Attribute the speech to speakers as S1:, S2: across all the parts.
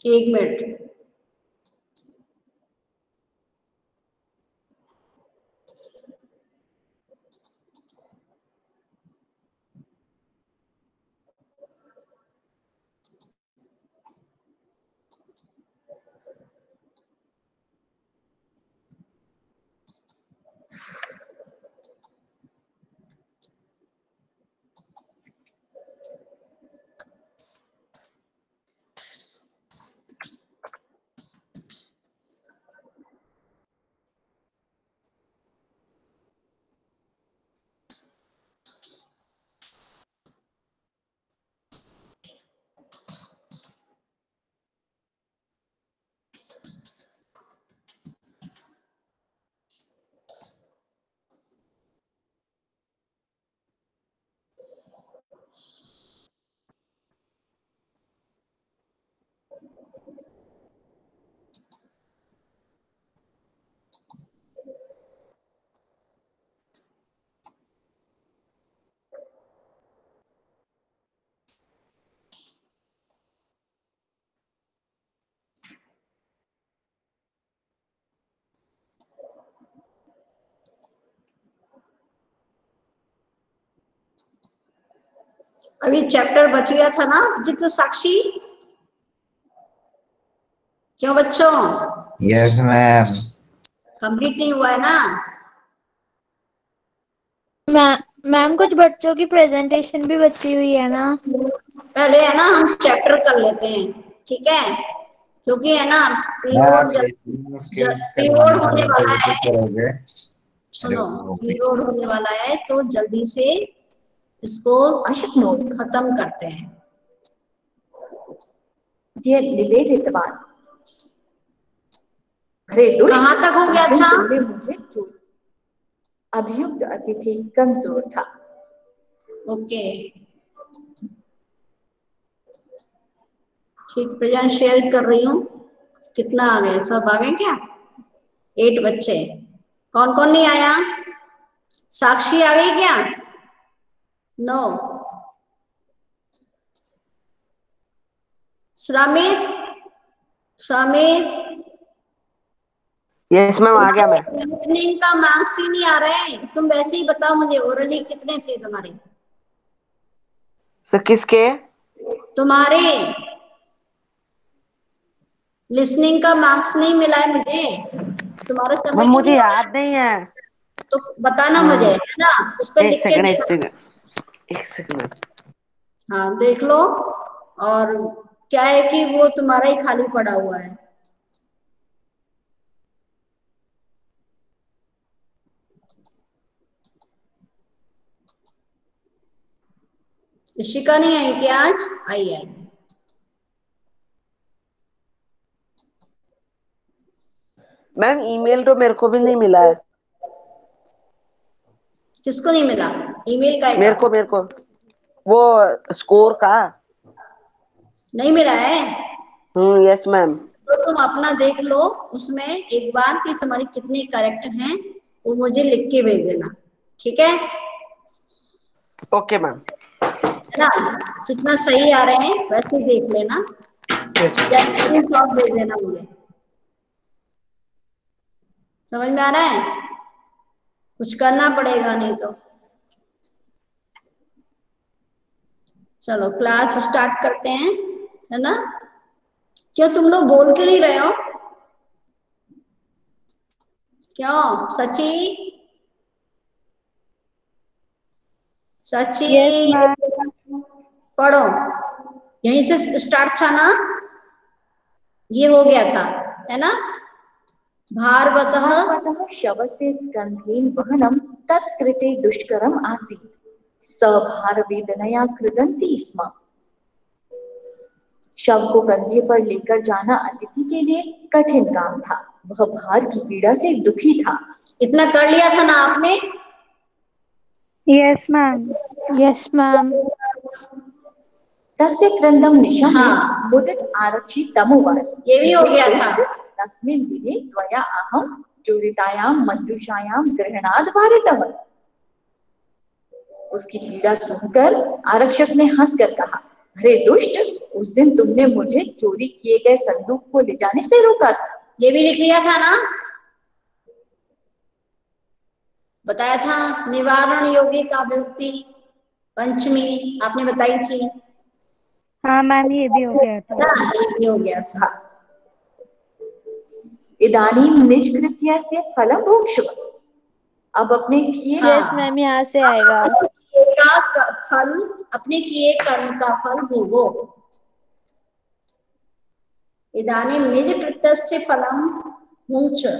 S1: एक मिनट। अभी चैप्टर बच गया था ना जित साक्षी, क्यों बच्चों?
S2: Yes ma'am.
S1: कंप्लीट नहीं हुआ है ना?
S3: मैम कुछ बच्चों की प्रेजेंटेशन भी बची हुई है ना।
S1: पहले है ना हम चैप्टर कर लेते हैं, ठीक है? क्योंकि है ना पीरियड होने वाला है। सुनो, पीरियड होने वाला है तो जल्दी से इसको खत्म करते हैं। कहाँ तक हो गया था?
S4: अभियुक्त अतिथि कमजोर था।
S1: ओके, ठीक, प्रेजेंट शेयर कर रही हूँ। कितना आ गए? सब आ गए क्या? 8 बच्चे। कौन कौन नहीं आया? साक्षी आ गई क्या? नो। समित, समित
S5: यस मैम, आ गया मैं।
S1: लिसनिंग का मार्क्स ही नहीं आ रहे हैं। तुम वैसे ही बताओ मुझे, ओरली कितने थे तुम्हारे?
S5: सर किसके?
S1: तुम्हारे लिसनिंग का मार्क्स नहीं मिला है मुझे। तुम्हारा
S5: मैम
S1: सबमिट
S5: मुझे
S1: नहीं हुआ
S5: याद नहीं है।
S1: तो बताना मुझे, है ना? उस पर लिख के देना।
S5: एक सेकंड।
S1: हाँ देख लो। और क्या है कि वो तुम्हारा ही खाली पड़ा हुआ है। ऋषिका नहीं आई क्या आज? आई आई।
S5: मैम ईमेल तो मेरे को भी नहीं मिला है।
S1: किसको नहीं मिला ईमेल का?
S5: मेरे को वो स्कोर का
S1: नहीं मिला है।
S5: Yes ma'am.
S1: तो तुम अपना देख लो उसमें एक बार कि तुम्हारी कितनी करेक्ट हैं, वो मुझे लिख के भेज देना, ठीक है?
S5: Okay ma'am.
S1: है ना? कितना सही आ रहे हैं वैसे देख लेना, या स्क्रीनशॉट भेज देना मुझे। समझ में आ रहा है? कुछ करना पड़ेगा नहीं तो। चलो क्लास स्टार्ट करते हैं, है ना? क्यों तुम लोग बोल क्यों नहीं रहे हो? क्यों? सची, सची पढ़ो। यहीं से स्टार्ट था ना? ये हो गया था, है ना? भारवतः
S4: भागवतः शवस्य स्कन्धेन वहनं तत्कृते दुष्करम् आसीत्। स भारवेदनया कृदन्ति स्म। शव को कंधे पर लेकर जाना अतिथि के लिए कठिन काम था। वह भार की पीड़ा से दुखी था।
S1: इतना कर लिया था ना आपने?
S3: Yes ma'am. Yes ma'am.
S4: तस्य क्रन्दं निशम्य
S1: हाँ।
S4: मुदित आरक्षी तमुवाच।
S1: ये भी हो गया था।
S4: तस्मिन् दिने त्वया अहं चोरितायां मंजूषायां ग्रहणाद् वारितः। उसकी पीड़ा सुनकर आरक्षक ने हंसकर कहा, अरे दुष्ट, उस दिन तुमने मुझे चोरी किए गए संदूक को ले जाने से रोका था।
S1: ये भी लिख लिया था ना? बताया था। निवारण योगी काव्ययुक्ति पंचमी आपने बताई थी।
S3: हाँ मैम, ये भी हो गया था।
S1: ना, ये भी हो गया था।
S4: इदानीं निज कृत्यस्य फलं भोक्ष्व। अब अपने किए
S3: यस मैम, यहाँ से आएगा।
S1: फल, अपने किए कर्म का फल भोगो। इदानीं निज कृत्यस्य फलं भुङ्क्ष्व।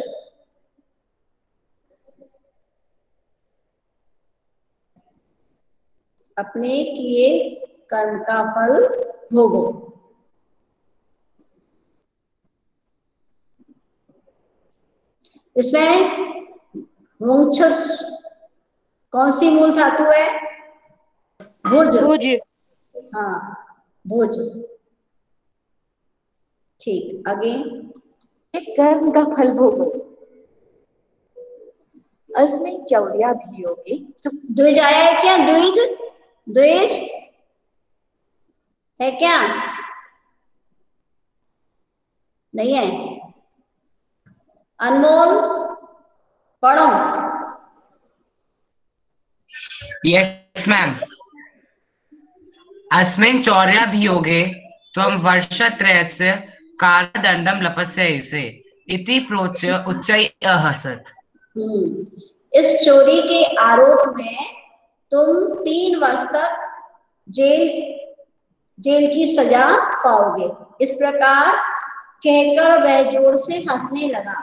S1: अपने किए कर्म का फल भोगो। इसमें भुङ्क्ष्व कौन सी मूल धातु है? भुज।
S3: भुज।
S1: हाँ, भुज। ठीक, आगे।
S4: कर्म का फल भोगो। अस्मिन् चौर्याभियोगे।
S1: द्विज आया है क्या? द्विज, द्विज है क्या? नहीं है। अनमोल पढ़ो।
S6: Yes ma'am. अस्मिन् चौर्याभियोगे त्वं वर्षत्रयस्य कारादण्डं लपस्यसे इति प्रोच्य उच्चैः अहसत्।
S1: इस चोरी के आरोप में तुम 3 वर्ष तक जेल की सजा पाओगे। इस प्रकार कहकर वह जोर से हंसने लगा।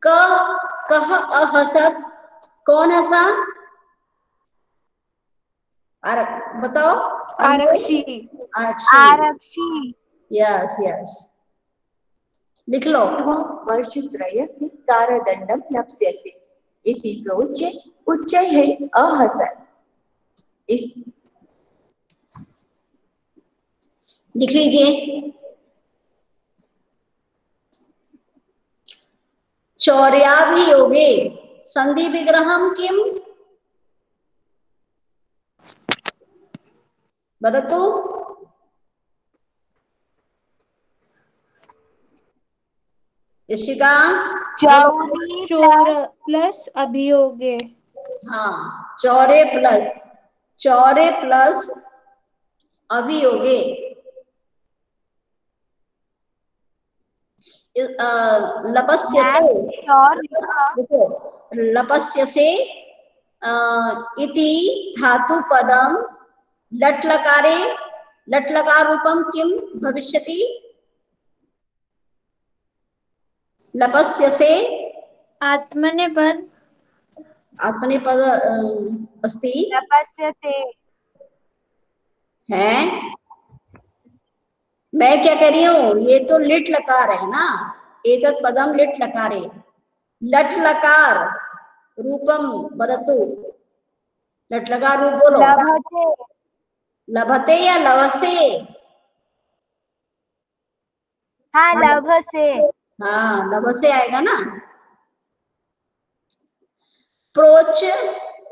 S1: कह अहसत, कौन हंसा? बताओ।
S3: आरक्षी।
S1: आरक्षी। यस यस, लिख लो।
S4: वर्षत्रयस्य कारादण्डं लप्स्यसि इति प्रोच्य उच्चैः अहसत्।
S1: लिख लीजिए। चौर्याभियोगे संधि विग्रहम किम? वदतु। यशिका।
S3: चोर प्लस अभियोगे।
S1: हाँ, चौरे प्लस अभियोगे। लपस्यसे इति धातु पदम लट लकारे, लट लकार रूपम किम भविष्यति? लपस्यसे
S3: आत्मनेपद।
S1: आत्मनेपद अस्ति।
S3: लपस्यते
S1: है। मैं क्या कर रही हूँ? ये तो लिट लकार है ना, एतत् पदम लिट लकारे। लट लकार रूपम वदतु। लट लकार रूप बोलो।
S3: लभते।
S1: लभते या लभसे?
S3: हाँ, लभसे।
S1: हाँ, लभसे आएगा ना। प्रोच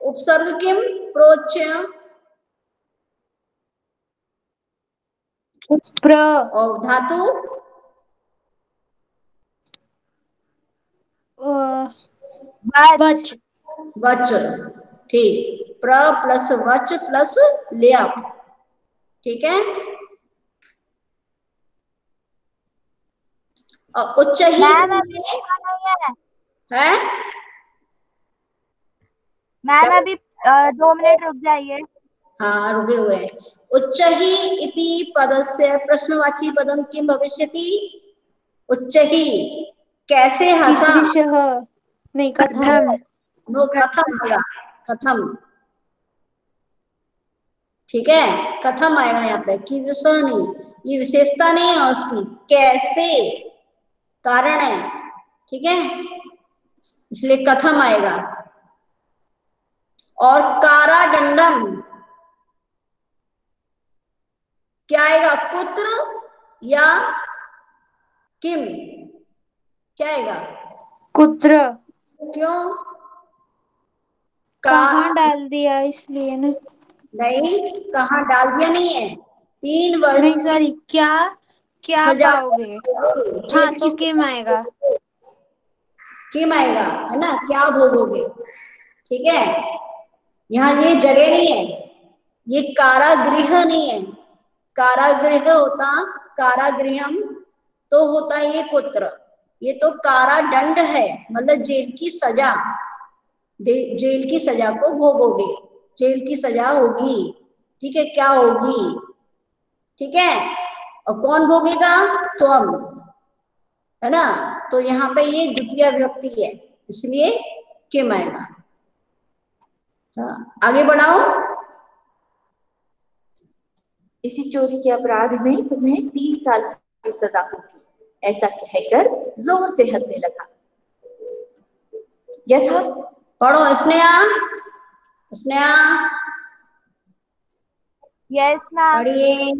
S1: उपसर्ग किम? प्रोच
S3: प्र
S1: और धातु
S3: वच।
S1: वच। ठीक, प्र प्लस वच प्लस लेप। ठीक है। और उच्च ही
S3: मैम अभी नहीं है।
S1: है।
S3: मैम अभी 2 मिनट रुक जाइए।
S1: हाँ, रुके हुए हैं। उच्च ही इति पदस्य प्रश्नवाची पदम किम भविष्यति? उच्च ही कैसे हंसा,
S3: कीदृशः नहीं कथम।
S1: नो कथम आएगा, कथम, ठीक है, कथम आएगा यहाँ पे, कीदृश नहीं, ये विशेषता नहीं है उसकी, कैसे कारण है, ठीक है, इसलिए कथम आएगा। और कारादंडम क्या आएगा, कुत्र या किम, क्या आएगा,
S3: कुत्र,
S1: क्यों,
S3: कहाँ डाल दिया इसलिए ना।
S1: नहीं, कहाँ डाल दिया नहीं है, 3 वर्ष
S3: नहीं सॉरी, क्या क्या
S1: सजा,
S3: पाओगे।
S1: जेल
S3: हाँ
S1: की
S3: तो किम आएगा।
S1: किम आएगा, है ना, क्या भोगोगे, ठीक है। यहाँ ये जगह नहीं है, ये कारागृह नहीं है, कारागृह होता, कारागृहम तो होता ये कुत्र, ये तो कारादंड है, मतलब जेल की सजा, जेल की सजा को भोगोगे, जेल की सजा होगी, ठीक है, क्या होगी, ठीक है। और कौन भोगेगा, तुम, है ना, तो यहाँ पे ये द्वितीय विभक्ति है, इसलिए किम आएगा। हाँ, आगे बढ़ाओ।
S4: इसी चोरी के अपराध में तुम्हें 3 साल की सजा होगी, ऐसा कहकर जोर से हंसने लगा। यथा,
S1: पढ़ो स्नेहा, स्नेहा
S7: यस मैम।
S1: पढ़िए।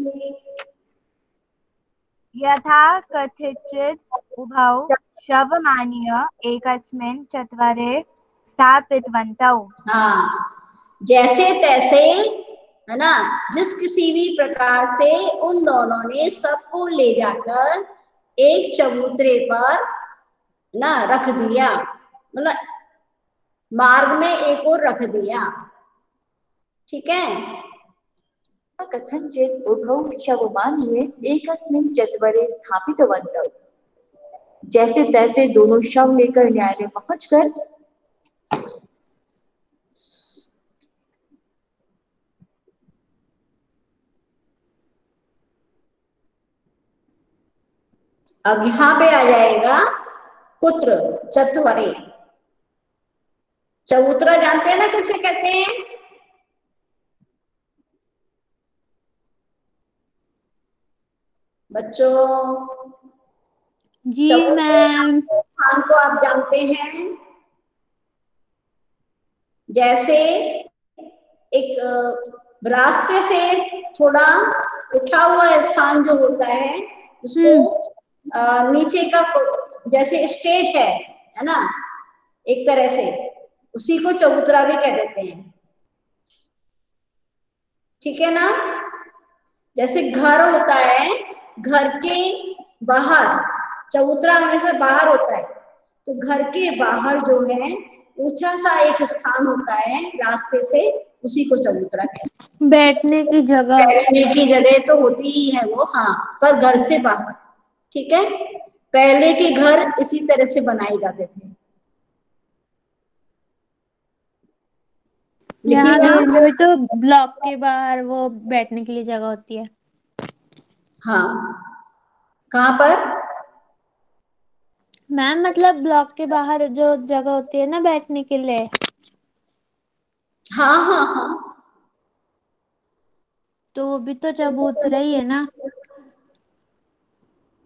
S7: यथा कथचित् उभौ शवमानीय एकस्मिन् चत्वरे स्थापितवन्तौ।
S1: हाँ, जैसे तैसे, है ना, जिस किसी भी प्रकार से उन दोनों ने सबको ले जाकर एक चबूतरे पर ना रख दिया, मतलब मार्ग में एक और रख दिया, ठीक है।
S4: कथंचित् उभौ शवमानीय एकस्मिन् चत्वरे स्थापितवन्तौ। जैसे तैसे दोनों शव लेकर न्यायालय पहुंचकर
S1: अब यहाँ पे आ जाएगा कुत्र, चत्वरे, चबूतरा जानते हैं ना किसे कहते हैं, बच्चों,
S3: जी मैम।
S1: स्थान को आप जानते हैं, जैसे एक रास्ते से थोड़ा उठा हुआ स्थान जो होता है उसको नीचे का जैसे स्टेज है ना, एक तरह से उसी को चबूतरा भी कह देते हैं, ठीक है ना। जैसे घर होता है, घर के बाहर चबूतरा हमेशा बाहर होता है, तो घर के बाहर जो है ऊंचा सा एक स्थान होता है रास्ते से, उसी को चबूतरा कहते हैं।
S3: बैठने की जगह,
S1: बैठने की जगह तो होती ही है वो, हाँ, पर घर से बाहर, ठीक है। पहले के घर इसी तरह से बनाए जाते थे।
S3: यहाँ रेलवे में तो ब्लॉक के बाहर वो बैठने के लिए जगह होती है।
S1: हाँ, कहाँ पर
S3: मैम, मतलब ब्लॉक के बाहर जो जगह होती है ना बैठने के लिए।
S1: हाँ हाँ हाँ,
S3: तो वो भी तो चबूतरा ही है ना।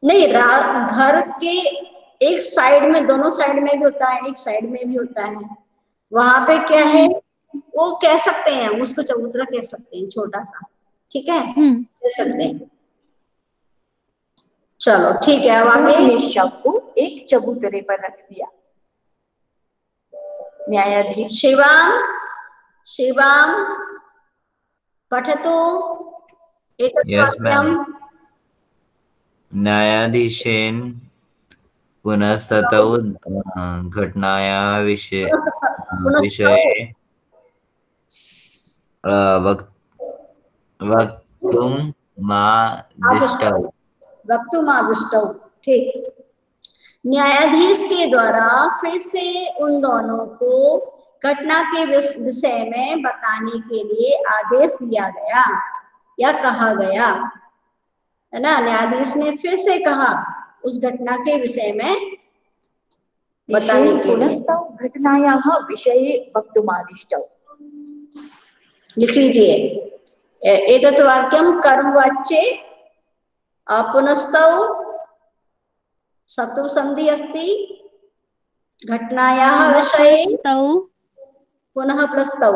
S1: नहीं, घर के एक साइड में, दोनों साइड में भी होता है, एक साइड में भी होता है, वहां पे क्या है वो कह सकते हैं, उसको चबूतरा कह सकते हैं, छोटा सा, ठीक है, कह सकते हैं। चलो ठीक है, अब आगे।
S4: शव को एक चबूतरे पर रख दिया। न्यायाधीश,
S1: शिवाम पठतु एकवाक्यम्।
S2: न्यायाधीशेन पुनस्ततौ घटनायाः विषये
S1: वक्तुमादिष्टौ, ठीक। न्यायाधीश के द्वारा फिर से उन दोनों को घटना के विषय में बताने के लिए आदेश दिया गया या कहा गया, है ना। न्यायाधीश ने फिर से कहा उस घटना के विषय में बताने के लिए।
S4: पुनस्तौ घटनायाः विषये वक्तुमादिष्टौ।
S1: लिख लीजिए, एतत् वाक्यं कर्मवाच्ये पुनस्तौ सत्व संधि अस्ति, घटनायाः विषये पुनः प्लस्तौ,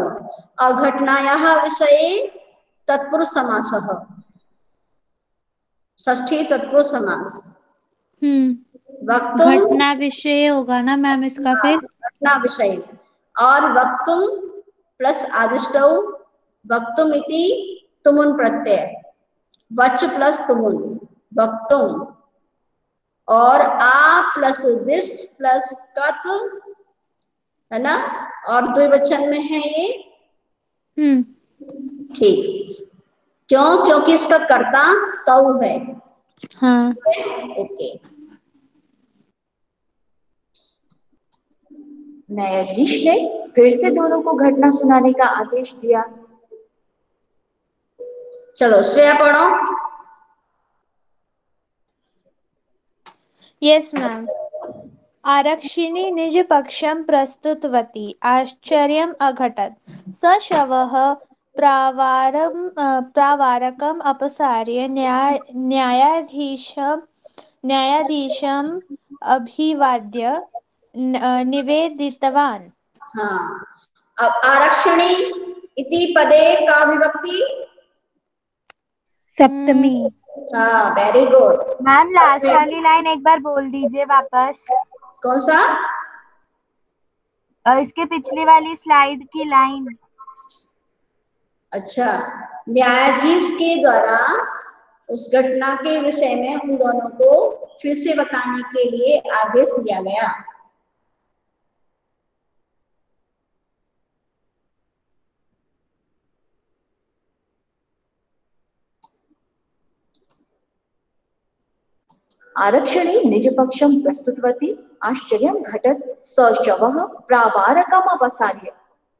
S1: और घटनायाः विषये तत्पुरुष समासः, षष्ठी तत्पुरुष समास। वक्तुम
S3: घटना विषय होगा ना मैम इसका फिर?
S1: घटना विषय, और वक्तुम प्लस आदिष्टौ, वक्तुम इति तुमुन प्रत्यय, वच प्लस तुमुन, वक्तुम, और आ प्लस दिस प्लस कत, है ना, और द्विवचन में है ये। ठीक, क्यों? क्योंकि इसका कर्ता तौ है।
S3: हाँ।
S1: ओके।
S4: न्यायाधीश ने फिर से दोनों को घटना सुनाने का आदेश दिया।
S1: चलो श्रेया पढ़ो।
S3: Yes ma'am. आरक्षिणी निज पक्षं प्रस्तुतवती, आश्चर्यम् अघटत्। स शवः प्रावारकम् अपसार्य न्यायाधीशम् अभिवाद्य निवेदितवान्।
S1: हाँ, अब आरक्षिणी इति पदे का विभक्ति?
S7: सप्तमी।
S1: हाँ, वेरी गुड
S7: मैम लास्ट वाली लाइन एक बार बोल दीजिए वापस।
S1: कौन सा?
S7: इसके पिछली वाली स्लाइड की लाइन।
S1: अच्छा, न्यायाधीश के द्वारा उस घटना के विषय में उन दोनों को फिर से बताने के लिए आदेश दिया गया।
S4: आरक्षिणी निज पक्षं प्रस्तुतवती, आश्चर्यं घटत्। स शवः प्रावारकम् अपसार्य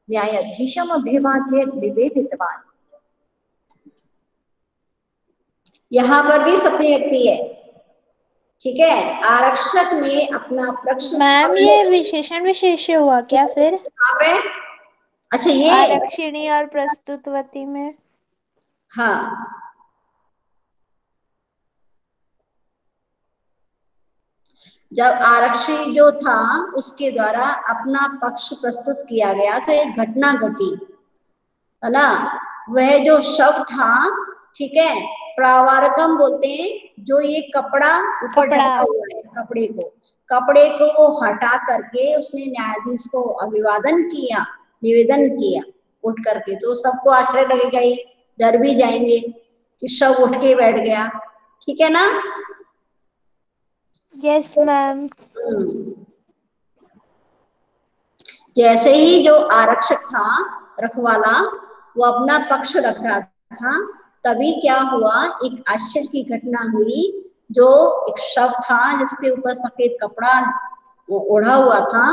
S4: न्यायाधीशम् अभिवाद्य निवेदितवान्।
S1: यहाँ पर भी सप्तमी व्यक्ति है, ठीक है। आरक्षक ने अपना पक्ष।
S3: मैम ये विशेषण विशेष्य हुआ क्या फिर?
S1: कहाँ पे? अच्छा, ये
S3: आरक्षिणी और प्रस्तुतवती में।
S1: हाँ, जब आरक्षी जो था उसके द्वारा अपना पक्ष प्रस्तुत किया गया तो एक घटना घटी, है ना। वह जो शव था, ठीक है, प्रावारकम बोलते हैं जो ये कपड़ा ऊपर ढका हुआ है, कपड़े को वो हटा करके उसने न्यायाधीश को अभिवादन किया, निवेदन किया उठ करके। तो सबको आश्चर्य लगेगा, ये डर भी जाएंगे कि शव उठ के बैठ गया, ठीक है ना।
S3: Yes ma'am.
S1: जैसे ही जो आरक्षक था, रखवाला, वो अपना पक्ष रख रहा था, तभी क्या हुआ, एक आश्चर्य की घटना हुई। जो एक शव था जिसके ऊपर सफेद कपड़ा ओढ़ा हुआ था,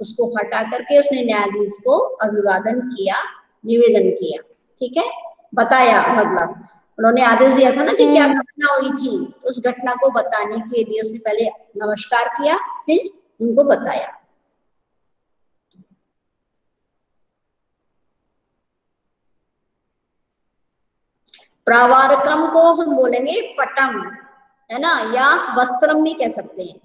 S1: उसको हटा करके उसने न्यायाधीश को अभिवादन किया, निवेदन किया, ठीक है, बताया। मतलब उन्होंने आदेश दिया था ना कि क्या घटना हुई थी, तो उस घटना को बताने के लिए उसने पहले नमस्कार किया, फिर उनको बताया। प्रावारकम को हम बोलेंगे पटम, है ना, या वस्त्रम भी कह सकते हैं।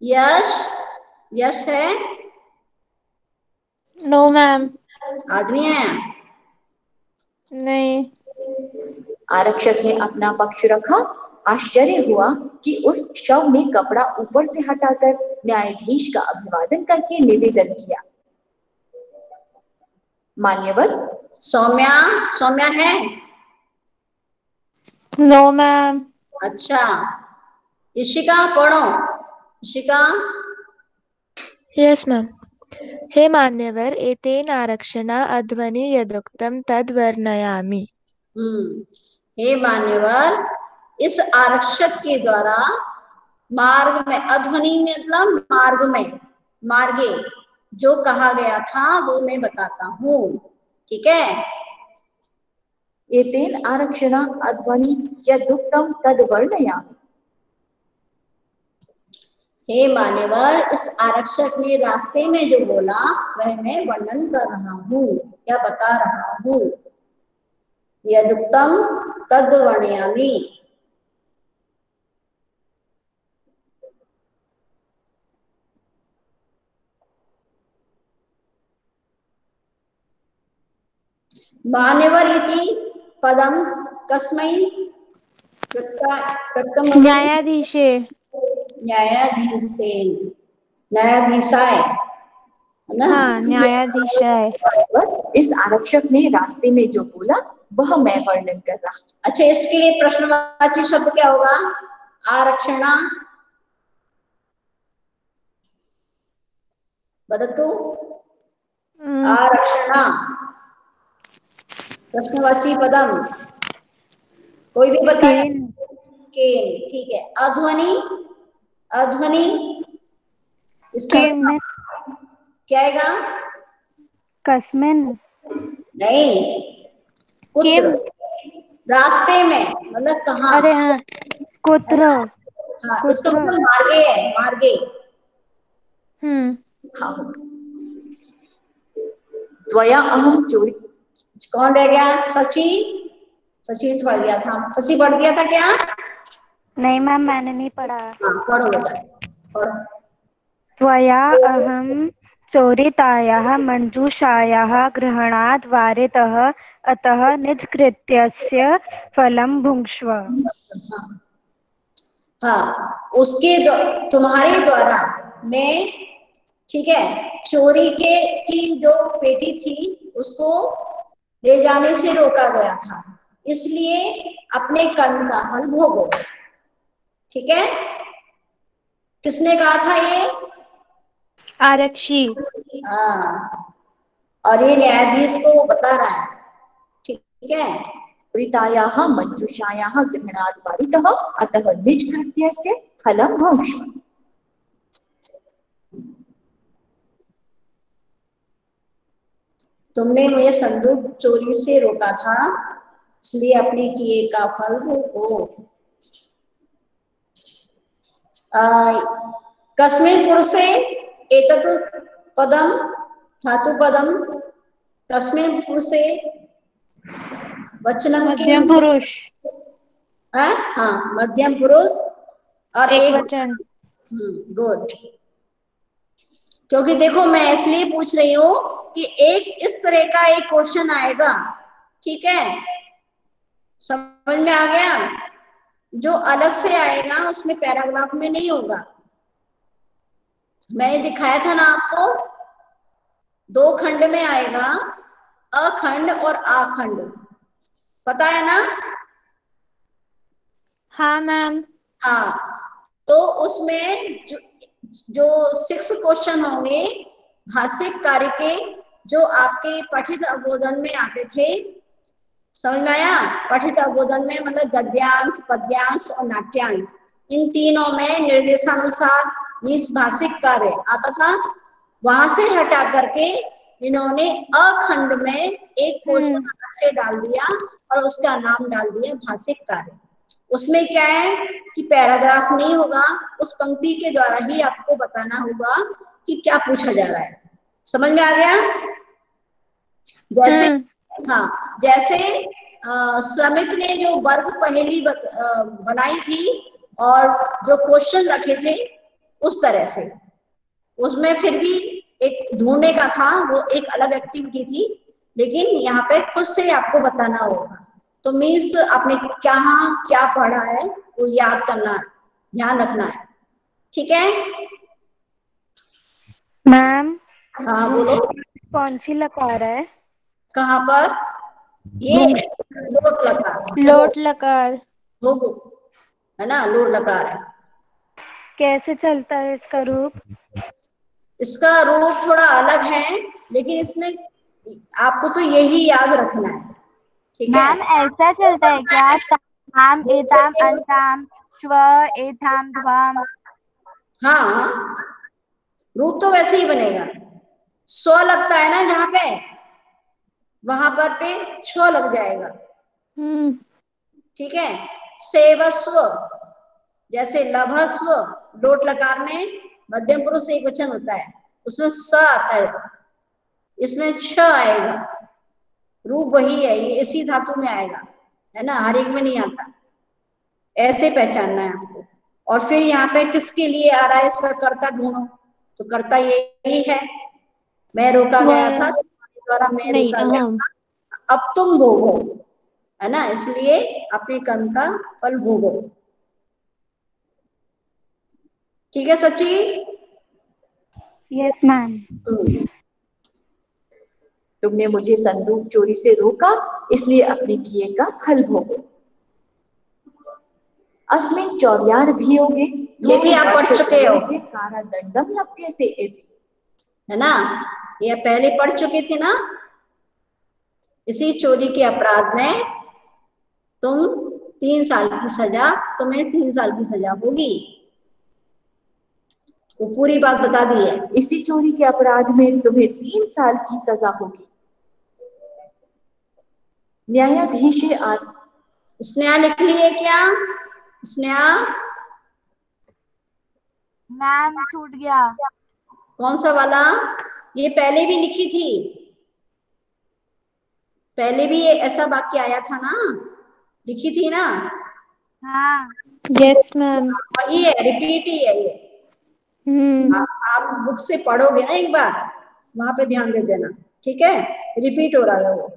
S1: यश, यश है?
S3: No ma'am.
S1: आज नहीं आया?
S3: नहीं।
S4: आरक्षक ने अपना पक्ष रखा। आश्चर्य हुआ कि उस शव ने कपड़ा ऊपर से हटाकर न्यायाधीश का अभिवादन करके निवेदन किया। मान्यवर
S1: सौम्या, सौम्या है?
S3: No ma'am.
S1: अच्छा, इशिका पढ़ो। इशिका।
S8: Yes ma'am. हे मान्यवर, एतेन आरक्षणा अध्वनि यदुक्तं तद् वर्णयामि।
S1: हे मान्यवर, इस आरक्षक के द्वारा मार्ग में, अध्वनि में मतलब मार्ग में, मार्गे जो कहा गया था वो मैं बताता हूँ, ठीक है।
S4: एतेन आरक्षण अध्वनि यदुक्तं तद्वर्णयामि।
S1: हे मान्यवर, इस आरक्षक ने रास्ते में जो बोला वह मैं वर्णन कर रहा हूँ या बता रहा हूँ। यदुक्तम तद वर्णयामि। मान्यवर इति पदम कस्मै प्रथम
S3: न्यायाधीशे।
S1: न्यायाधीशेन, न्यायाधीशाय, है ना?
S3: हाँ, न्यायाधीशाय।
S4: इस आरक्षक ने रास्ते में जो बोला वह मैं वर्णन कर रहा।
S1: अच्छा, इसके लिए प्रश्नवाची शब्द क्या होगा? आरक्षणा वदतु। आरक्षणा प्रश्नवाची पदम कोई भी बताए। केन, ठीक है। अध्वनि, अध्वनि इसका क्या आएगा?
S7: कस्मिन।
S1: नहीं, कुत्र, रास्ते में, मतलब कहाँ?
S7: अरे हाँ, कुत्र।
S1: हाँ, इसका मतलब मार्गे है, मार्गे।
S4: हाँ। द्वया अहम चोरी। कौन रह गया? सची, सची पढ़ गया था। सची पढ़ दिया था क्या?
S7: नहीं मैम, मैंने नहीं पढ़ा।
S1: हाँ, पढ़ो बेटा, पढ़ो।
S7: त्वया अहम चोरितायाः मंजूषायाः ग्रहणात् वारितः, अतः निजकृत्यस्य फलं भुङ्क्ष्व।
S1: हाँ, उसके तुम्हारे द्वारा मैं, ठीक है, चोरी की जो पेटी थी उसको ले जाने से रोका गया था, इसलिए अपने कर्म का फल भोगो। ठीक है? किसने कहा था ये?
S3: आरक्षी।
S1: हाँ, और ये न्यायाधीश को बता रहा है। ठीक है?
S4: प्रीतायाः मंजूषायाः ग्रहणात् वारितः, अतः निजकृत्यस्य फलं भुङ्क्ष्व।
S1: तुमने मुझे संदूक चोरी से रोका था, इसलिए अपने किए का फल भोगो। कस्मिन् पुरुषे एतत् पदम, धातु पदम, कस्मिन् पुरुषे वचनम
S3: मध्यम पुरुष।
S1: हाँ, मध्यम पुरुष और एक
S3: वचन।
S1: गुड। क्योंकि देखो, मैं इसलिए पूछ रही हूँ कि एक इस तरह का एक क्वेश्चन आएगा, ठीक है, समझ में आ गया? जो अलग से आएगा उसमें पैराग्राफ में नहीं होगा। मैंने दिखाया था ना आपको, 2 खंड में आएगा, अखंड और आखंड, पता है ना?
S3: हाँ मैम।
S1: हाँ, तो उसमें जो 6 क्वेश्चन होंगे भाषिक कार्य के, जो आपके पठित अवबोधन में आते थे, समझ में आया? पठित अवबोधन में मतलब गद्यांश, पद्यांश और नाट्यांश, इन तीनों में निर्देशानुसार मीन्स भाषिक कार्य आता था। वहां से हटा करके इन्होंने अखंड में एक क्वेश्चन अलग से डाल दिया और उसका नाम डाल दिया भाषिक कार्य। उसमें क्या है कि पैराग्राफ नहीं होगा, उस पंक्ति के द्वारा ही आपको बताना होगा कि क्या पूछा जा रहा है। समझ में आ गया? जैसे हाँ, जैसे श्रमिक ने जो वर्ग पहेली बनाई थी और जो क्वेश्चन रखे थे, उस तरह से उसमें फिर भी एक ढूंढने का था, वो एक अलग एक्टिविटी थी, लेकिन यहाँ पे खुद से आपको बताना होगा। तो मीन्स आपने क्या पढ़ा है वो याद करना है, ध्यान रखना है। ठीक है
S7: मैम?
S1: हाँ बोलो।
S7: कौन सी लकार है?
S1: कहाँ पर? ये लोट लकार।
S3: लोट लकार।
S1: लोगो है ना, लोट लकार है।
S7: कैसे चलता है इसका रूप? इसका
S1: रूप थोड़ा अलग है, लेकिन इसमें आपको तो यही याद रखना है। ठीक है?
S7: मैम ऐसा चलता है क्या? ताम, एताम, अंताम, श्व, एथाम, ध्वाम।
S1: हाँ, रूप तो वैसे ही बनेगा। स्व लगता है ना जहाँ पे, वहां पर पे छ लग जाएगा। ठीक है। सेवस्व, जैसे लभस्व, लोट लकार में मध्यम पुरुष एक वचन होता है, उसमें स आता है, इसमें छ आएगा, रूप वही है, ये इसी धातु में आएगा, है ना, हर एक में नहीं आता। ऐसे पहचानना है आपको। और फिर यहाँ पे किसके लिए आ रहा है, इसका कर्ता ढूंढो, तो कर्ता यही है, मैं रोका गया था, द्वारा मैं
S3: नहीं,
S1: रोका गया था, अब तुम भोगो, है ना, इसलिए अपने कर्म का फल भोगो। ठीक है सची?
S7: Yes ma'am.
S4: तुमने मुझे संदूक चोरी से रोका, इसलिए अपने किए का फल भोगो। अस्मिन् 94
S1: ये भी आप पढ़ चुके हो,
S4: कारादंडम लप्यसे इति,
S1: है ना, ये पहले पढ़ चुके थे ना। इसी चोरी के अपराध में तुम 3 साल की सजा, तुम्हें 3 साल की सजा होगी, वो पूरी बात बता दी है।
S4: इसी चोरी के अपराध में तुम्हें 3 साल की सजा होगी। न्यायाधीश
S1: स्नेहा लिख लिए क्या? स्नेहा
S7: मैम छूट गया।
S1: कौन सा वाला? ये पहले भी लिखी थी, पहले भी ये ऐसा वाक्य आया था ना, लिखी थी ना।
S7: हाँ
S3: यस मैम।
S1: वही है, रिपीट ही है ये। आप बुक से पढ़ोगे ना एक बार, वहां पे ध्यान दे देना, ठीक है, रिपीट हो रहा है वो।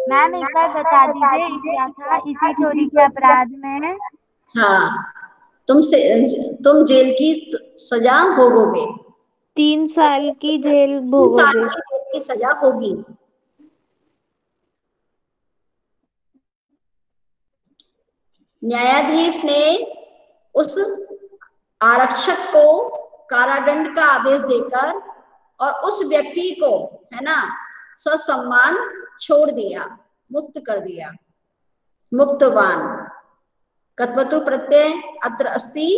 S7: मैम एक बार बता दीजिए क्या था इसी चोरी के अपराध में?
S1: हाँ, तुम जेल की सजा भोगोगे,
S3: 3 साल की जेल
S1: 3 साल
S3: भोगोगे।
S1: की जेल की सजा होगी। न्यायाधीश ने उस आरक्षक को कारादंड का आदेश देकर और उस व्यक्ति को, है ना, ससम्मान छोड़ दिया, मुक्त कर दिया, मुक्तवान। कत्वतु प्रत्यय अत्र अस्ति,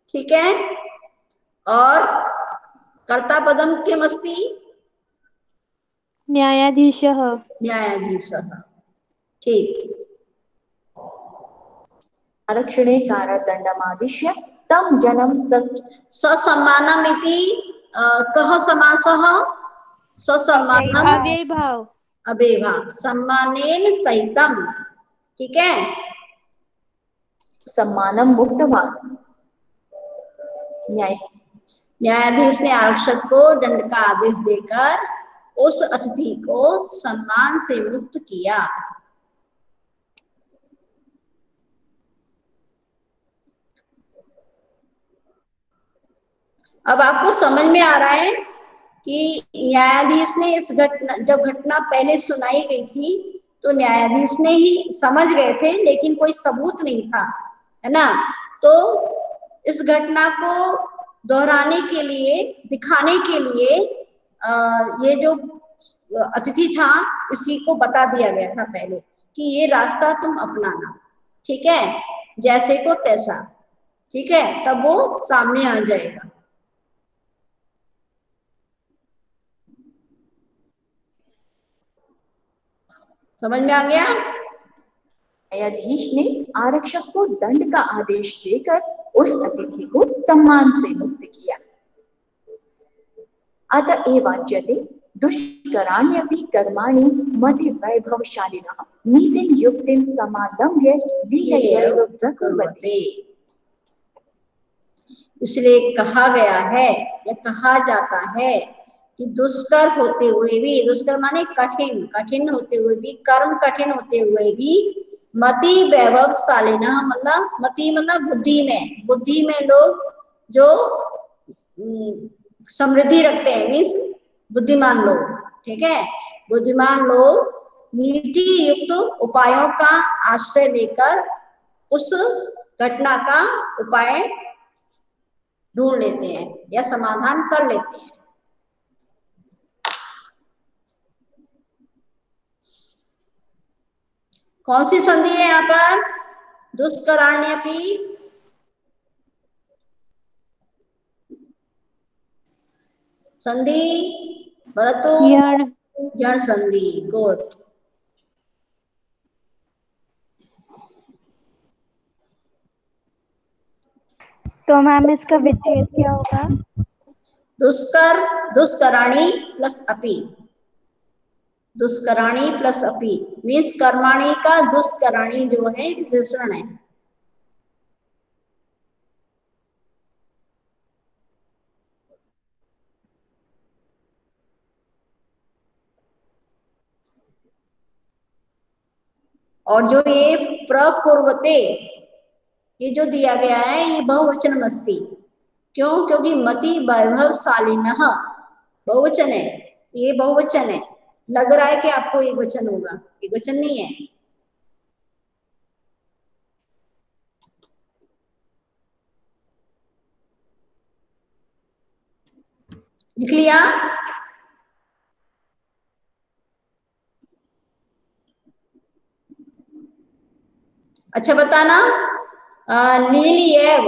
S1: ठीक है, और कर्ता पदम किम अस्ति?
S3: न्यायाधीशः।
S1: न्यायाधीशः, ठीक।
S4: आरक्षणे कारादंडमादिश्य तं जनम
S1: ससम्मानम इति कः समासः? ससम्मानम
S3: अव्यय भाव।
S1: अव्यय भाव, सम्मानेन सहितम, ठीक है।
S4: सम्मानम मुक्तवान।
S1: न्यायाधीश ने आरक्षक को दंड का आदेश देकर उस अतिथि को सम्मान से मुक्त किया। अब आपको समझ में आ रहा है कि न्यायाधीश ने इस घटना, जब घटना पहले सुनाई गई थी तो न्यायाधीश ने ही समझ गए थे, लेकिन कोई सबूत नहीं था, है ना, तो इस घटना को दोहराने के लिए, दिखाने के लिए ये जो अतिथि था इसी को बता दिया गया था पहले कि ये रास्ता तुम अपनाना, ठीक है, जैसे को तैसा, ठीक है, तब वो सामने आ जाएगा। समझ में आ गया?
S4: न्यायाधीश ने आरक्षक को दंड का आदेश देकर उस अतिथि को सम्मान से मुक्त किया। अतएवाच्यते दुष्कराण्यपि कर्माणि मति वैभवशालिनः नीतिं युक्तिं समादम्य लीलयैव प्रकुर्वते।
S1: इसलिए कहा गया है या कहा जाता है कि दुष्कर होते हुए भी, दुष्कर माने कठिन, कठिन होते हुए भी, कर्म कठिन होते हुए भी, मति वैभवशालिनः मतलब मति मतलब बुद्धि में लोग जो समृद्धि रखते हैं, मीन्स बुद्धिमान लोग, ठीक है, बुद्धिमान लोग नीति युक्त उपायों का आश्रय लेकर उस घटना का उपाय ढूंढ लेते हैं या समाधान कर लेते हैं। कौन सी संधि है यहाँ पर? दुष्कराण्यपि, संधि वदतु। यण संधि, गुड।
S7: तो मैम इसका विच्छेद क्या होगा?
S1: दुष्कर दुष्कराणी प्लस अपि, दुष्कराणी प्लस अपि मीन्स कर्माणी का दुष्कराणी जो है विशेषण है। और जो ये प्रकुर्वते ये जो दिया गया है ये बहुवचन मस्ती, क्यों? क्योंकि मति वैभवशालिनः बहुवचन है, ये बहुवचन है। लग रहा है कि आपको एक वचन होगा, एक वचन नहीं है। लिख लिया? अच्छा बताना, लीलिएव,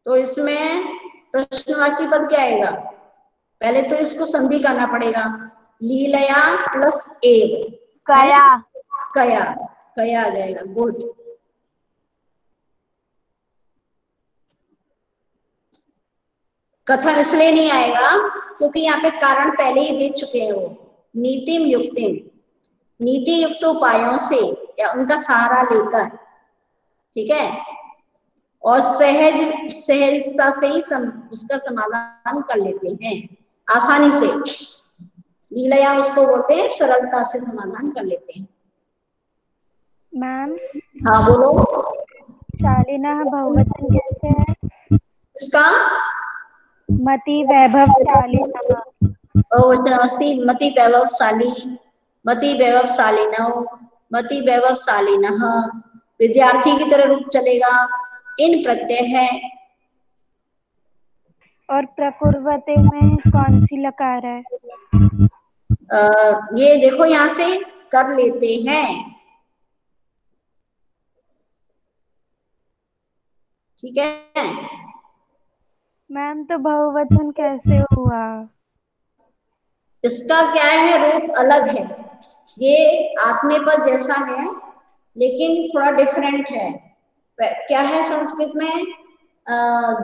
S1: तो इसमें प्रश्नवाची पद क्या आएगा? पहले तो इसको संधि करना पड़ेगा, लीलया प्लस एव,
S7: कया।
S1: कया, कया आ जाएगा। गुड। कथम इसलिए नहीं आएगा क्योंकि यहाँ पे कारण पहले ही दे चुके हैं वो, नीतिम युक्तिम, नीति युक्त उपायों से या उनका सहारा लेकर, ठीक है, और सहजता से ही उसका समाधान कर लेते हैं, आसानी से। लीलया उसको बोलते हैं सरलता से समाधान कर लेते हैं।
S7: मैम
S1: हाँ बोलो।
S7: शालिनः बहुवचन कैसे है?
S1: इसका
S7: मति वैभवशालिनः
S1: बहुवचन अस्ति, मति वैभवशाली, मति वैभवशालिनौ, मति वैभवशालिनः, विद्यार्थी की तरह रूप चलेगा, इन प्रत्यय है।
S7: और प्रकुर्वते में कौन सी लकार है?
S1: ये देखो यहाँ से कर लेते हैं, ठीक है।
S7: मैम तो बहुवचन कैसे हुआ?
S1: इसका क्या है, रूप अलग है, ये आत्मनेपद जैसा है लेकिन थोड़ा डिफरेंट है। क्या है संस्कृत में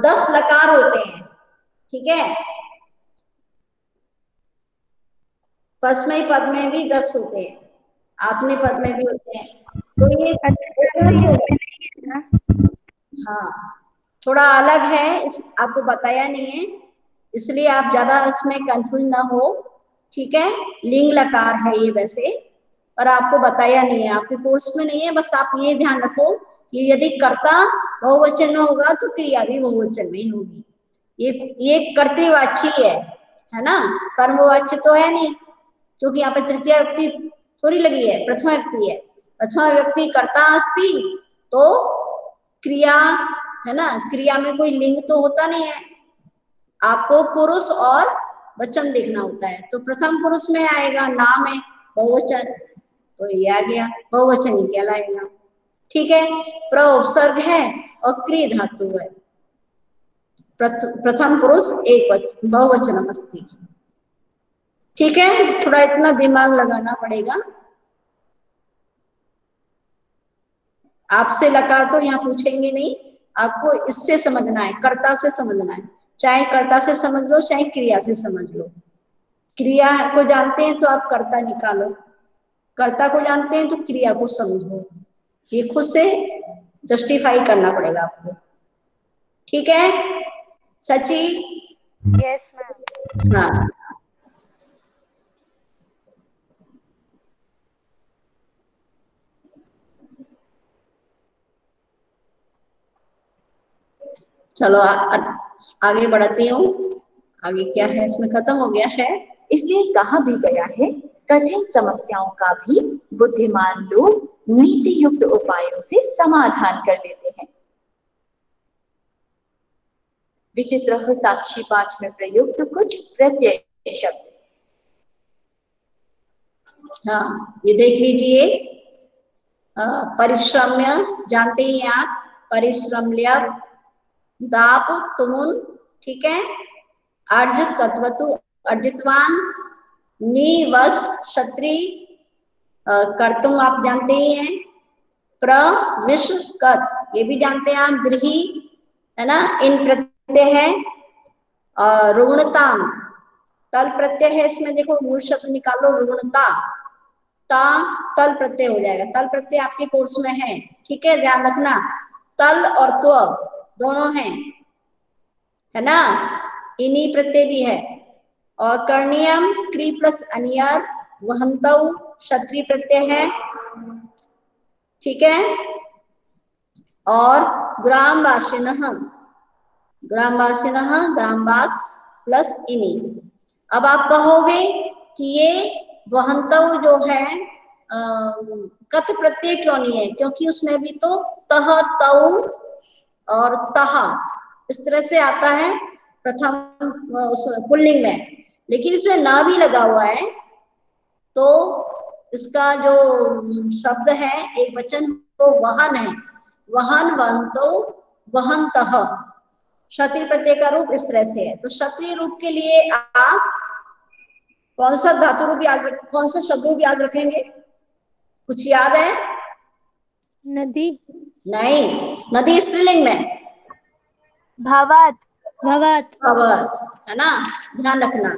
S1: 10 लकार होते हैं, ठीक है, परस्मैी पद में भी 10 होते हैं, आत्मनेपद पद में भी होते हैं, तो ये हाँ थोड़ा अलग है, आपको बताया नहीं है इसलिए आप ज्यादा इसमें कंफ्यूज ना हो, ठीक है। लिंग लकार है ये वैसे, पर आपको बताया नहीं है, आपके कोर्स में नहीं है। बस आप ये ध्यान रखो कि यदि कर्ता बहुवचन में होगा तो क्रिया भी बहुवचन में ही होगी। ये कर्तृवाची है ना, कर्मवाच्य तो है नहीं, क्योंकि यहाँ पे तृतीया व्यक्ति थोड़ी लगी है, प्रथमा व्यक्ति है। प्रथमा व्यक्ति कर्ता अस्ति तो क्रिया है ना, क्रिया में कोई लिंग तो होता नहीं है, आपको पुरुष और वचन देखना होता है। तो प्रथम पुरुष में आएगा नाम है बहुवचन, तो ये आ गया बहुवचन ही कहलाएगा, ठीक है। प्र उपसर्ग है और क्रिय धातु है, प्रथम पुरुष एक बहुवचन अस्ति, ठीक है। थोड़ा इतना दिमाग लगाना पड़ेगा। आपसे लकार तो यहाँ पूछेंगे नहीं, आपको इससे समझना है, कर्ता से समझना है, चाहे कर्ता से समझ लो चाहे क्रिया से समझ लो। क्रिया को जानते हैं तो आप कर्ता निकालो, कर्ता को जानते हैं तो क्रिया को समझो, ये खुद से जस्टिफाई करना पड़ेगा आपको, ठीक है। सची?
S7: Yes ma'am.
S1: हाँ चलो आगे बढ़ती हूँ। आगे क्या है इसमें, खत्म हो गया शायद।
S4: इसलिए कहा भी गया है, कठिन समस्याओं का भी बुद्धिमान लोग नीति युक्त उपायों से समाधान कर देते हैं। विचित्र साक्षी पाठ में प्रयुक्त कुछ प्रत्यय शब्द,
S1: हाँ ये देख लीजिए। परिश्रम्य जानते ही आप, परिश्रम्य, दाप तुमुन, ठीक है। अर्ज कत्वतु अर्जितवान, निवस क्षत्रि कर्तुम आप जानते ही हैं। प्रमिश्कत, ये भी जानते हैं आप, गृही है ना, इन प्रत्यय है। रुग्णताम, तल प्रत्यय है इसमें, देखो मूल शब्द निकालो, रुग्णता, ता तल प्रत्यय हो जाएगा। तल प्रत्यय आपके कोर्स में है, ठीक है, ध्यान रखना। तल और त्व दोनों हैं, है ना। इनी प्रत्यय भी है। और कर्णियम क्री प्लस अनियर, वहंतौ क्षत्रिय प्रत्यय है, ठीक है। और ग्रामवासिनः, ग्रामवासिनः, ग्रामवास प्लस इनी। अब आप कहोगे कि ये वहंतौ जो है कत प्रत्यय क्यों नहीं है, क्योंकि उसमें भी तो तह तौ और तहा इस तरह से आता है प्रथम पुल्लिंग में, लेकिन इसमें ना भी लगा हुआ है, तो इसका जो शब्द है एक वचन तो वहन है, वहन वहंतो वहंतः, क्षत्रिय प्रत्यय का रूप इस तरह से है। तो क्षत्रिय रूप के लिए आप कौन सा धातु रूप याद, कौन सा शब्द रूप याद रखेंगे, कुछ याद है?
S3: नदी।
S1: नहीं, नदी स्त्रीलिंग में
S7: भवत।
S3: भवत।
S1: भवत, है ना, ध्यान रखना,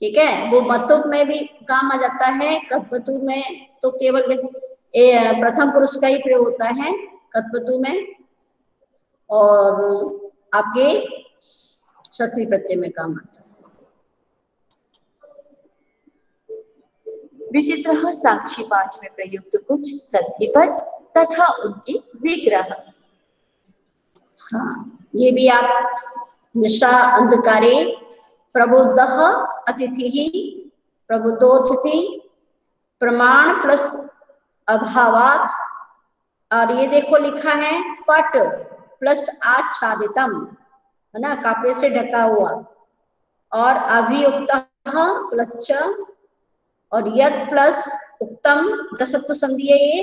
S1: ठीक है। वो मतुप में भी काम आ जाता है, कत्वतु में तो केवल प्रथम पुरुष का ही प्रयोग होता है कत्वतु में, और आपके क्षत्रिय प्रत्यय में काम आता है।
S4: विचित्र साक्षी 5 में प्रयुक्त कुछ संधिपद तथा उनके विग्रह।
S1: हाँ, ये भी आप निशा अंधकारे प्रबुद्धः अतिथि, प्रबुद्धोतिथि, प्रमाण प्लस अभावात, और ये देखो लिखा है पट प्लस आच्छादितम, है ना, कपड़े से ढका हुआ, और अभियुक्तः प्लस च, और यद प्लस उत्तम दसत्व संधि है ये,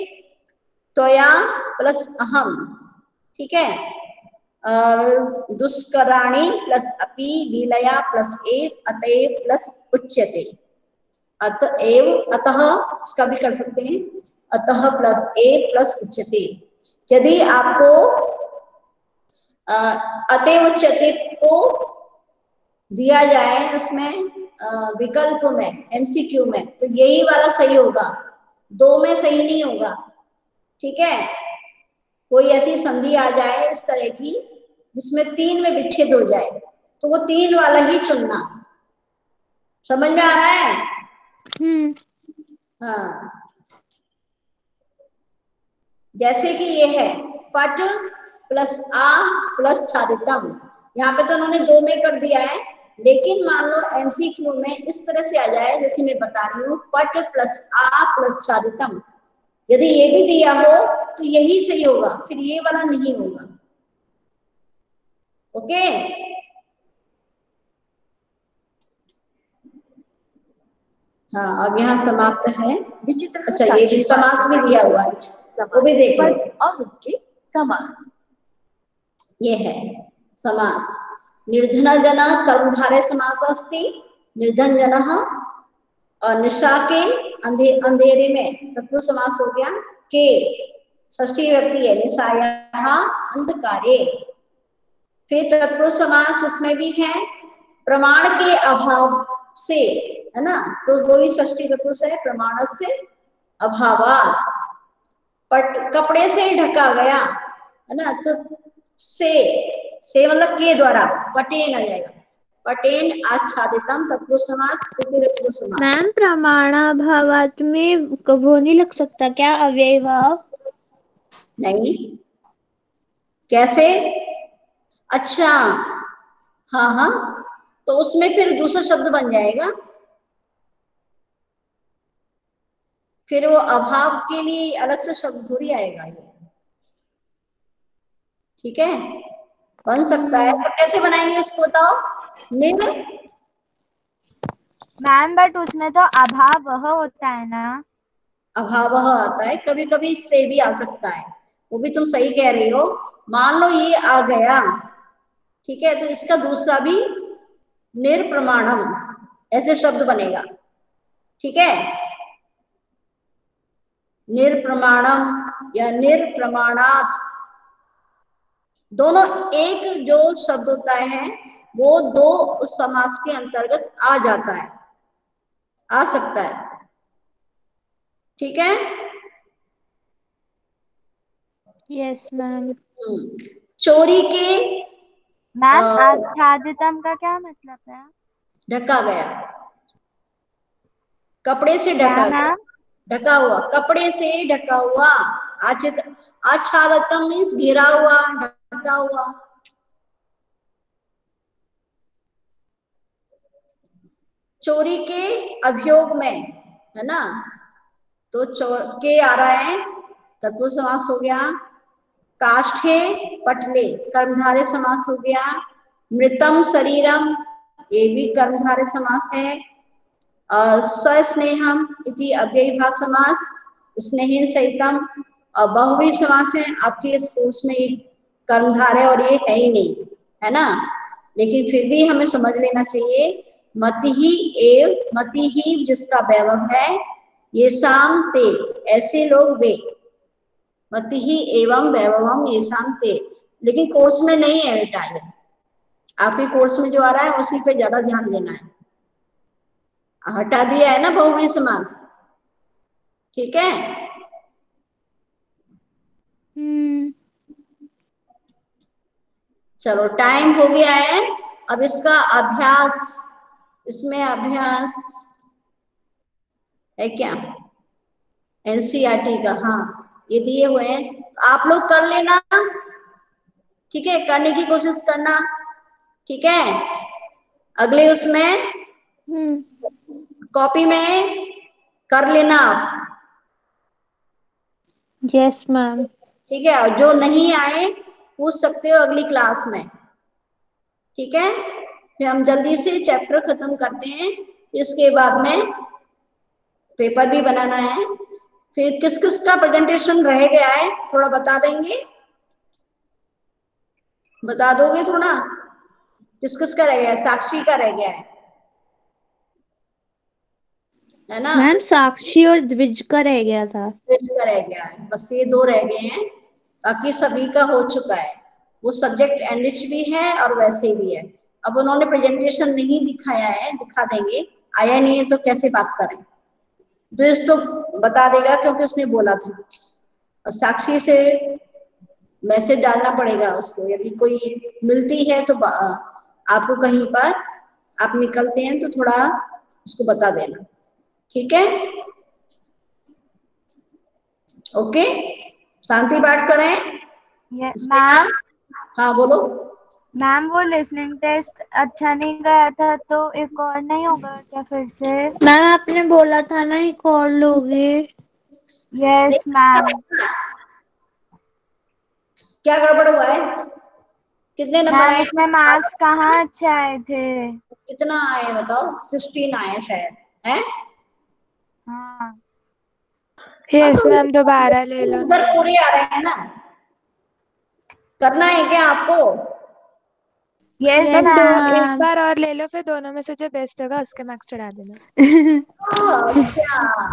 S1: त्वया प्लस अहम, ठीक है। और दुष्कराणि प्लस अपि, लीलया प्लस एव, अतएव प्लस उच्यते, अतएव अतः इसका भी कर सकते हैं, अतः प्लस एव प्लस उच्यते। यदि आपको अतएव उच्यते को दिया जाए उसमें विकल्प में एमसीक्यू में, तो यही वाला सही होगा, दो में सही नहीं होगा, ठीक है। कोई ऐसी संधि आ जाए इस तरह की जिसमें 3 में विच्छेद हो जाए, तो वो 3 वाला ही चुनना। समझ में आ रहा है? हाँ, जैसे कि ये है पट प्लस आ प्लस छादितम, यहाँ पे तो उन्होंने 2 में कर दिया है, लेकिन मान लो एमसीक्यू में इस तरह से आ जाए जैसे मैं बता रही हूँ, पट प्लस आ प्लस छादितम, यदि ये भी दिया हो तो यही सही होगा, फिर ये वाला नहीं होगा। ओके, हाँ, अब यहाँ समाप्त है।
S4: विचित्र
S1: अच्छा, ये भी समास भी दिया हुआ है, वो भी देख लो।
S4: और उनके समास,
S1: ये है समास। निर्धन जन कर्मधारय समास अस्ति, निर्धन जन, और निशा के अंधेरे में तत्पुरुष समास हो गया, के षष्ठी व्यक्ति है, निशायाः अंधकारे। फिर तत्पुरुष समास इसमें भी है, प्रमाण के अभाव से, है ना, तो वो भी षष्ठी तत्पुरुष है, प्रमाण से अभावात, पट कपड़े से ढका गया, है ना, तो से मतलब के द्वारा, पटेन आ जाएगा, पटेन आच्छादितम तत्पुरुष समास, तृतीय तत्पुरुष समास।
S3: मैम प्रमाणाभावात में वो नहीं लग सकता क्या, अव्यय भाव?
S1: नहीं, कैसे? अच्छा, हाँ हाँ, तो उसमें फिर दूसरा शब्द बन जाएगा, फिर वो अभाव के लिए अलग से शब्द थोड़ी आएगा ये, ठीक है, बन सकता है। तो कैसे बनाएंगे उसको बताओ? निर
S7: मैम बट उसमें तो अभाव होता है ना।
S1: अभाव आता है, कभी कभी इससे भी आ सकता है, वो भी तुम सही कह रही हो। मान लो ये आ गया, ठीक है, तो इसका दूसरा भी निर्प्रमाणम ऐसे शब्द बनेगा, ठीक है, निर्प्रमाणम या निर्प्रमाणात, दोनों एक जो शब्द होता है वो दो उस समास के अंतर्गत आ जाता है, आ सकता है। ठीक है।
S3: Yes ma'am.
S1: चोरी के
S7: मैम आच्छादितम का क्या मतलब है?
S1: ढका गया, कपड़े से
S7: क्या
S1: ढका गया,
S7: मैम?
S1: ढका हुआ, कपड़े से ढका हुआ। आच्छादितम मीन्स घिरा हुआ, ढका हुआ। चोरी के अभियोग में है ना, तो चोर के आ रहा है, तत्पुरुष समास हो गया। काष्ठे पटले कर्मधारय समास हो गया। मृतम शरीरम ये भी कर्मधारय समास है। सस्नेहम इति अव्ययीभाव समास, स्नेहेन सहितम। बहुव्रीहि समास है, आपके इस कोर्स में ये कर्मधारय और ये है ही नहीं, है ना, लेकिन फिर भी हमें समझ लेना चाहिए। मतिहि एव, मतिहि जिसका वैभव है, ये शाम ते ऐसे लोग वे, मतिहि एवं वैभवम ये शाम ते, लेकिन कोर्स में नहीं है बेटा, ये आपके कोर्स में जो आ रहा है उसी पे ज्यादा ध्यान देना है। हटा दिया है ना बहुव्रीहि समास, ठीक है। चलो टाइम हो गया है, अब इसका अभ्यास, इसमें अभ्यास है क्या एनसीईआरटी का? हाँ ये दिए हुए हैं, आप लोग कर लेना, ठीक है, करने की कोशिश करना, ठीक है। अगले उसमें कॉपी में कर लेना आप।
S3: Yes ma'am.
S1: ठीक है, और जो नहीं आए पूछ सकते हो अगली क्लास में, ठीक है। फिर हम जल्दी से चैप्टर खत्म करते हैं, इसके बाद में पेपर भी बनाना है। फिर किस किस का प्रेजेंटेशन रह गया है थोड़ा बता देंगे, बता दोगे थोड़ा किस किस का रह गया है? साक्षी का रह गया है ना?
S3: मैम साक्षी और द्विज का रह गया था।
S1: द्विज का रह गया है, बस ये दो रह गए हैं, बाकी सभी का हो चुका है। वो सब्जेक्ट एनरिच भी है और वैसे भी है। अब उन्होंने प्रेजेंटेशन नहीं दिखाया है, दिखा देंगे, आया नहीं है तो कैसे बात करें। द्विज तो बता देगा क्योंकि उसने बोला था, और साक्षी से मैसेज डालना पड़ेगा उसको, यदि कोई मिलती है तो आपको कहीं पर आप निकलते हैं तो थोड़ा उसको बता देना, ठीक है। ओके, शांति पाठ करें।
S7: मैम
S1: हाँ बोलो।
S7: मैम वो लिसनिंग टेस्ट अच्छा नहीं गया था तो एक और नहीं होगा क्या फिर से?
S3: मैम आपने बोला था ना एक और लोगे।
S7: Yes ma'am.
S1: क्या गड़बड़ हुआ है? कितने नंबर
S7: मैम
S1: आए?
S7: उसमें मार्क्स कहाँ अच्छे आए थे?
S1: कितना आए बताओ? 16 आए शायद, है?
S7: हाँ
S8: यस मैम, दोबारा ले लो।
S1: नंबर पूरे आ रहे हैं ना, करना है क्या आपको?
S7: यस
S8: मैम दो
S7: मैम।
S8: एक बार और ले लो, फिर दोनों में से जो बेस्ट होगा उसके मार्क्स चढ़ा देना।
S1: अच्छा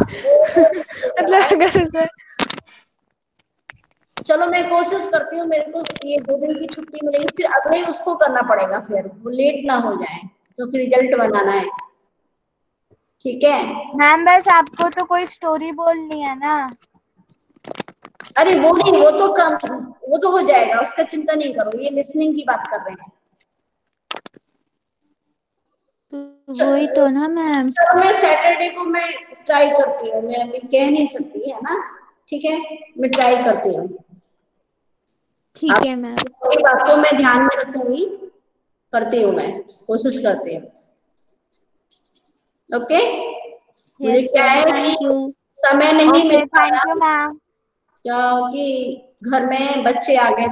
S8: मतलब अगर उसमें
S1: चलो मैं कोशिश करती हूँ, मेरे को ये 2 दिन की छुट्टी मिलेगी, फिर अगले उसको करना पड़ेगा, फिर वो लेट ना हो जाए क्योंकि रिजल्ट बनाना है, ठीक है।
S7: मैम बस आपको तो कोई स्टोरी बोलनी है ना?
S1: अरे वो नहीं, वो तो कम, वो तो हो जाएगा, उसका चिंता नहीं करो, ये लिसनिंग की बात कर रहे हैं।
S3: वही तो ना मैम।
S1: चलो मैं सैटरडे को मैं ट्राई करती हूँ, मैं अभी कह नहीं सकती है ना, ठीक है, मैं ट्राई करती हूँ।
S3: ठीक है मैम।
S1: ये बात को मैं ध्यान में रखूंगी, करती हूँ, मैं कोशिश करती हूँ। ओके, मुझे क्या है
S3: थैंक
S1: कि
S3: यू।
S1: समय नहीं मिल
S7: ओके
S1: पाया
S7: थैंक यू मैम।
S1: क्योंकि घर में बच्चे आ गए थे।